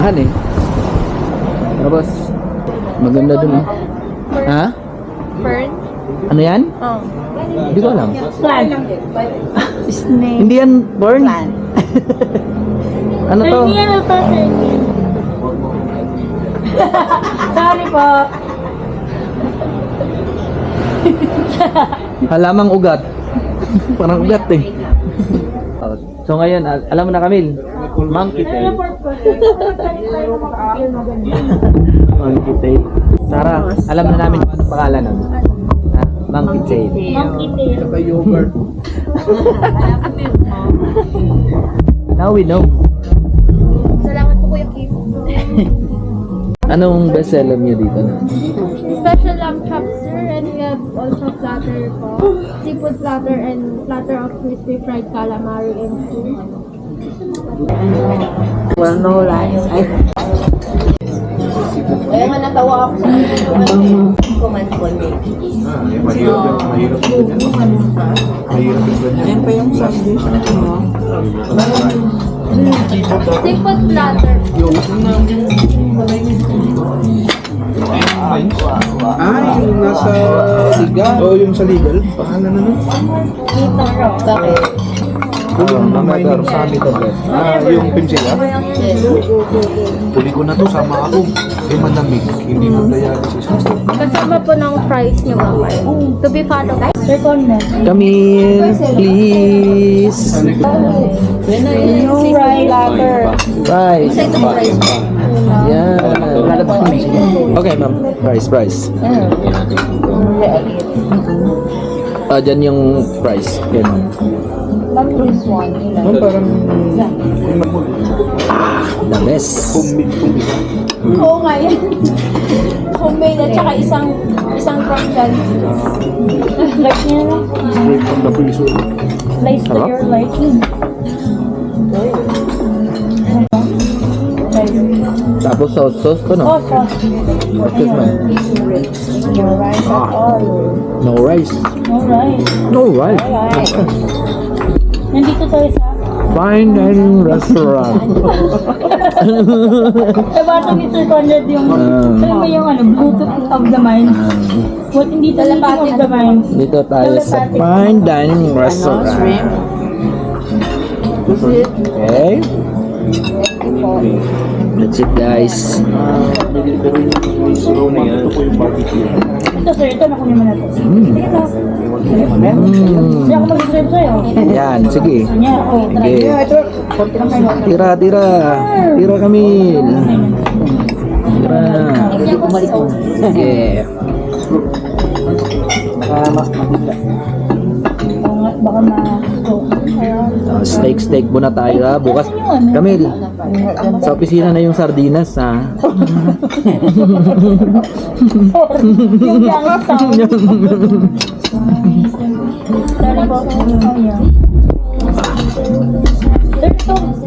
tindahan eh. Tapos, maganda dun eh. Ha? Fern? Ano yan? Oh. Hindi ko alam. Plant. Snake. Hindi yan, Born? Ano to? Hindi yan ito, sorry po. Halamang ugat. Parang ugat eh. So ngayon, alam mo na Camille? Monkey tail. Monkey tail. Sarah, alam na namin kung anong pangalan nun. Ha? Monkey tail. Monkey tail. Saka yogurt. Now we know. Salamat po Kuya Kim. Anong bestseller niyo dito na? Special lamb chops, sir, and we have also platter po. Seafood platter and platter of crispy fried calamari and stew. Well, no lies. Kaya nga natawa ako sa command call me. Mahirap din yan. Mahirap din yan. Yan pa yung sandwich na mo. Seafood platter. Yung nasa legal? Oo, yung sa legal. Pangalan na nun? Dito raw. Bakit? Another Sami tablet. Yung pinsila? Huli ko na to, sama ako. Malamig. Hindi mag-dialysis. Kasama po ng fries niyo mamay. To be followed. Second na. Camille, please. Yung fries platter. Rice. Yan. Okay, ma'am. Rice. Dyan yung price. Yan. Parang The best. Oo nga yan. Homemade at saka isang crocodile. Like niya na. straight from the freezer. Slice to your liking. Tapos sauce ko, no? Oh, sauce. Sauce, ma'am. No rice at all. No rice. No rice. No rice. Alright. Nandito tayo sa Fine dining restaurant. bata ni Sir Conrad yung alam mo yung Bluetooth of the mind. What hindi telepathic of the mind. Dito tayo sa fine dining restaurant. Okay. That's it, guys. Ito sir, ito nakunin mo na ito. Hindi ako mag-serve sa'yo. Yan, sige. Kanya, oh, Sige. konti lang kayo. Tira. Tira kami. Tira. Sige. Baka Steak muna tayo, ha. Bukas. Camille, sa opisina na yung sardinas, ha. yung Youngstown. Sorry po.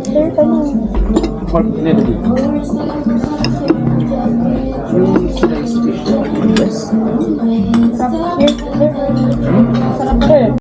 Sir, ito na. Sarap, sir.